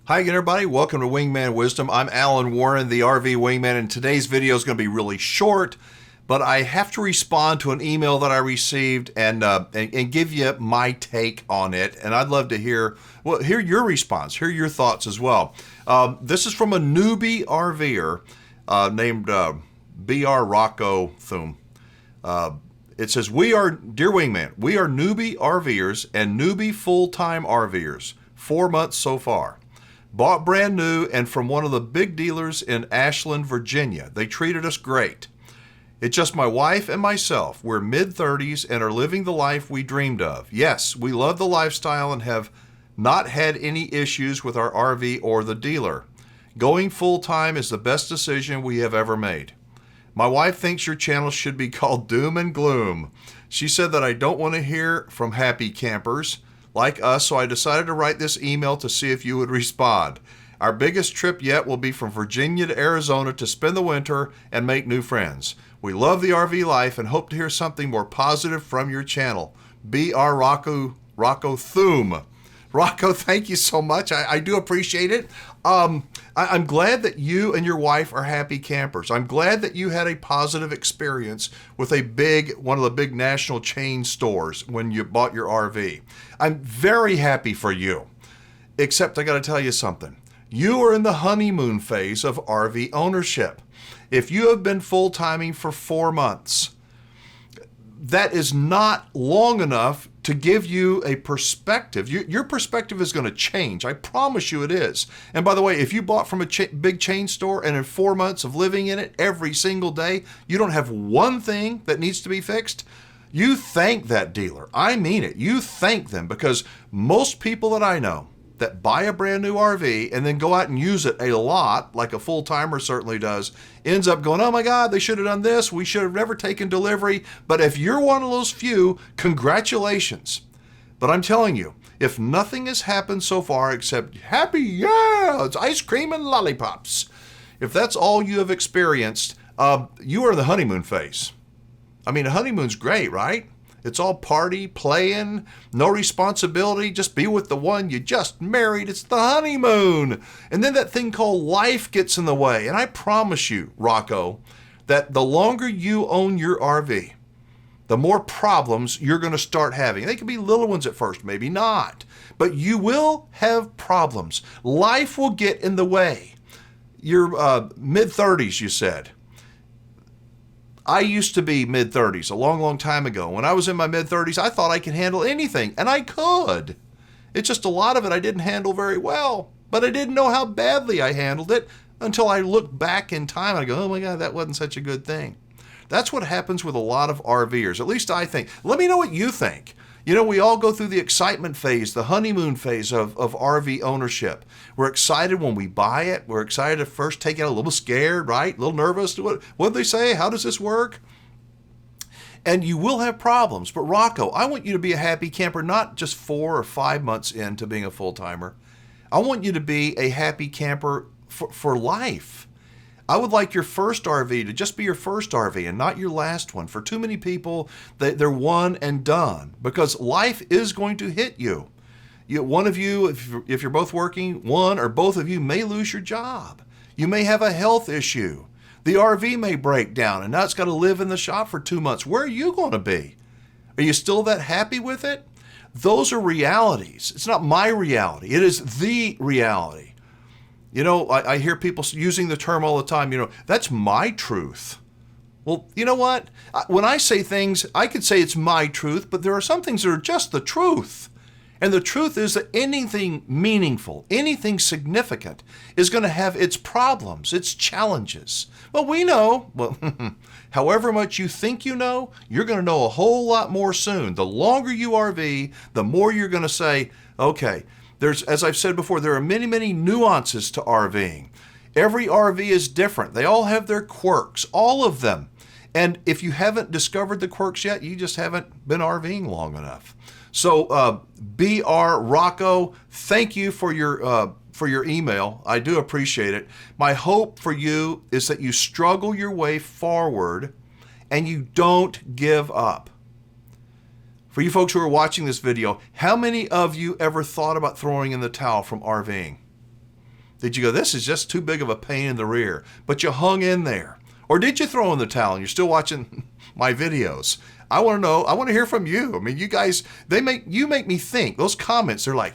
Hi again, everybody. Welcome to Wingman Wisdom. I'm Alan Warren, the RV Wingman, and today's video is going to be really short, but I have to respond to an email that I received and give you my take on it. And I'd love to hear your response, hear your thoughts as well. This is from a newbie RVer named BR Rocco Thum. It says, Dear Wingman, we are newbie RVers and newbie full-time RVers. 4 months so far. Bought brand new and from one of the big dealers in Ashland, Virginia. They treated us great. It's just my wife and myself. We're mid-30s and are living the life we dreamed of. Yes, we love the lifestyle and have not had any issues with our RV or the dealer. Going full-time is the best decision we have ever made. My wife thinks your channel should be called Doom and Gloom. She said that I don't want to hear from happy campers like us, so I decided to write this email to see if you would respond. Our biggest trip yet will be from Virginia to Arizona to spend the winter and make new friends. We love the RV life and hope to hear something more positive from your channel. BR Rocco Thum. Rocco, thank you so much. I do appreciate it. I'm glad that you and your wife are happy campers. I'm glad that you had a positive experience with one of the big national chain stores when you bought your RV. I'm very happy for you, except I got to tell you something. You are in the honeymoon phase of RV ownership. If you have been full-timing for 4 months, that is not long enough to give you a perspective. Your perspective is going to change. I promise you it is. And by the way, if you bought from a big chain store and in 4 months of living in it every single day, you don't have one thing that needs to be fixed, you thank that dealer. I mean it. You thank them, because most people that I know that buy a brand new RV and then go out and use it a lot, like a full-timer certainly does, ends up going, oh my God, they should have done this. We should have never taken delivery. But if you're one of those few, congratulations. But I'm telling you, if nothing has happened so far except happy, yeah, it's ice cream and lollipops. If that's all you have experienced, you are in the honeymoon phase. I mean, a honeymoon's great, right? It's all party, playing, no responsibility, just be with the one you just married. It's the honeymoon. And then that thing called life gets in the way. And I promise you, Rocco, that the longer you own your RV, the more problems you're going to start having. They can be little ones at first, maybe not. But you will have problems. Life will get in the way. You're mid-30s, you said. I used to be mid-30s a long, long time ago. When I was in my mid-30s, I thought I could handle anything, and I could. It's just a lot of it I didn't handle very well, but I didn't know how badly I handled it until I look back in time and I go, oh my God, that wasn't such a good thing. That's what happens with a lot of RVers, at least I think. Let me know what you think. You know, we all go through the excitement phase, the honeymoon phase of RV ownership. We're excited when we buy it. We're excited at first, take it a little scared, right? A little nervous. What did they say? How does this work? And you will have problems. But Rocco, I want you to be a happy camper, not just 4 or 5 months into being a full-timer. I want you to be a happy camper for life. I would like your first RV to just be your first RV and not your last one. For too many people, they're one and done, because life is going to hit you. One of you, if you're both working, one or both of you may lose your job. You may have a health issue. The RV may break down, and now it's got to live in the shop for 2 months. Where are you going to be? Are you still that happy with it? Those are realities. It's not my reality. It is the reality. You know, I hear people using the term all the time, you know, that's my truth. Well, you know what? When I say things, I could say it's my truth, but there are some things that are just the truth. And the truth is that anything meaningful, anything significant is going to have its problems, its challenges. Well, we know, however much you think you know, you're going to know a whole lot more soon. The longer you RV, the more you're going to say, okay, as I've said before, there are many, many nuances to RVing. Every RV is different. They all have their quirks, all of them. And if you haven't discovered the quirks yet, you just haven't been RVing long enough. So, BR Rocco, thank you for your email. I do appreciate it. My hope for you is that you struggle your way forward and you don't give up. For you folks who are watching this video, how many of you ever thought about throwing in the towel from RVing? Did you go, this is just too big of a pain in the rear, but you hung in there? Or did you throw in the towel and you're still watching my videos? I want to know. I want to hear from you. I mean, you guys, you make me think. Those comments, they're like,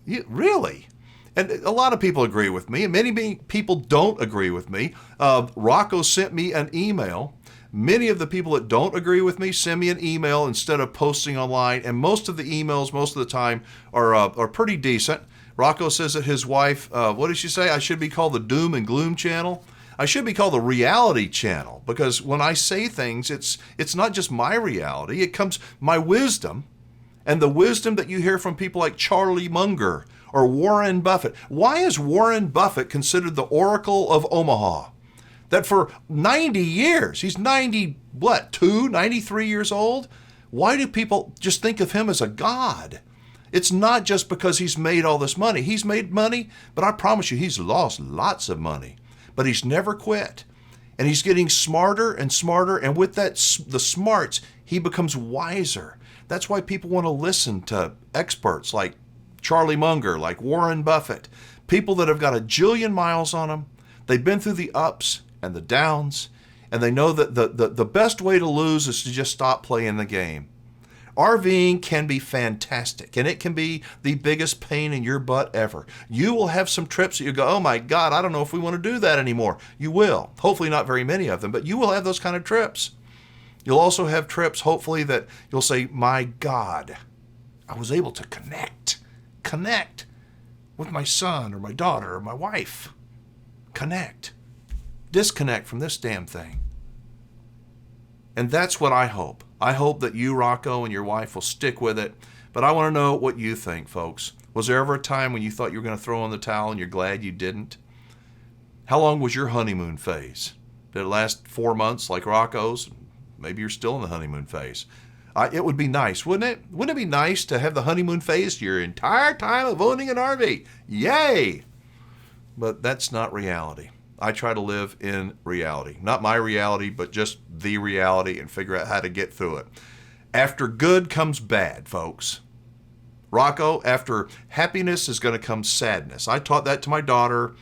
really? And a lot of people agree with me, and many people don't agree with me. Rocco sent me an email. Many of the people that don't agree with me send me an email instead of posting online, and most of the emails, most of the time, are pretty decent. Rocco says that his wife, what did she say? I should be called the Doom and Gloom channel. I should be called the Reality channel, because when I say things, it's not just my reality. It comes my wisdom, and the wisdom that you hear from people like Charlie Munger or Warren Buffett. Why is Warren Buffett considered the Oracle of Omaha? That for 90 years, he's 93 years old? Why do people just think of him as a god? It's not just because he's made all this money. He's made money, but I promise you, he's lost lots of money. But he's never quit. And he's getting smarter and smarter, and with that, the smarts, he becomes wiser. That's why people want to listen to experts like Charlie Munger, like Warren Buffett, people that have got a jillion miles on them. They've been through the ups and the downs, and they know that the best way to lose is to just stop playing the game. RVing can be fantastic, and it can be the biggest pain in your butt ever. You will have some trips that you go, oh my God, I don't know if we want to do that anymore. You will. Hopefully not very many of them, but you will have those kind of trips. You'll also have trips, hopefully, that you'll say, my God, I was able to connect with my son or my daughter or my wife. Disconnect from this damn thing. And that's what I hope. I hope that you, Rocco, and your wife will stick with it. But I want to know what you think, folks. Was there ever a time when you thought you were going to throw in the towel and you're glad you didn't? How long was your honeymoon phase? Did it last 4 months like Rocco's? Maybe you're still in the honeymoon phase. It would be nice, wouldn't it? Wouldn't it be nice to have the honeymoon phase your entire time of owning an RV? Yay! But that's not reality. I try to live in reality. Not my reality, but just the reality, and figure out how to get through it. After good comes bad, folks. Rocco, after happiness is going to come sadness. I taught that to my daughter.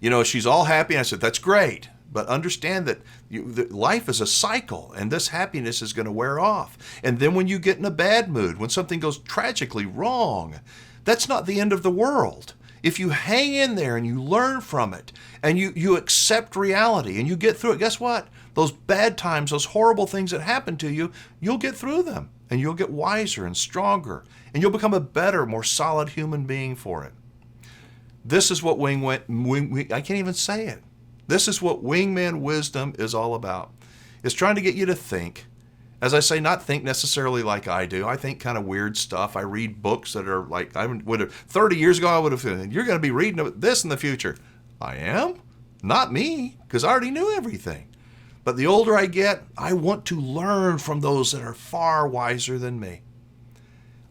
You know, she's all happy, and I said, that's great. But understand that life is a cycle, and this happiness is going to wear off. And then when you get in a bad mood, when something goes tragically wrong, that's not the end of the world. If you hang in there and you learn from it, and you accept reality and you get through it, guess what? Those bad times, those horrible things that happen to you, you'll get through them, and you'll get wiser and stronger, and you'll become a better, more solid human being for it. This is what I can't even say it. This is what Wingman wisdom is all about. It's trying to get you to think. As I say, not think necessarily like I do. I think kind of weird stuff. I read books that are like, 30 years ago, I would have said, you're going to be reading this in the future. I am? Not me, because I already knew everything. But the older I get, I want to learn from those that are far wiser than me.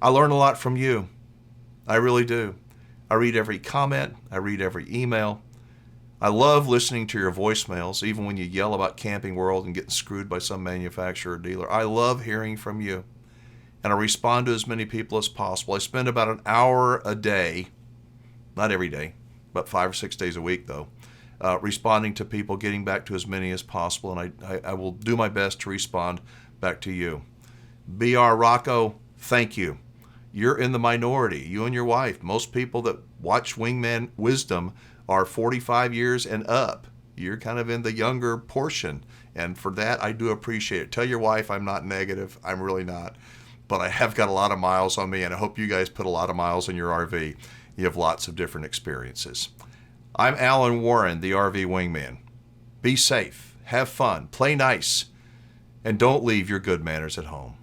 I learn a lot from you. I really do. I read every comment. I read every email. I love listening to your voicemails, even when you yell about Camping World and getting screwed by some manufacturer or dealer. I love hearing from you, and I respond to as many people as possible. I spend about an hour a day, not every day, but 5 or 6 days a week, though, responding to people, getting back to as many as possible, and I will do my best to respond back to you. BR Rocco, thank you. You're in the minority, you and your wife. Most people that watch Wingman Wisdom are 45 years and up. You're kind of in the younger portion, and for that, I do appreciate it. Tell your wife I'm not negative. I'm really not. But I have got a lot of miles on me, and I hope you guys put a lot of miles in your RV. You have lots of different experiences. I'm Alan Warren, the RV Wingman. Be safe, have fun, play nice, and don't leave your good manners at home.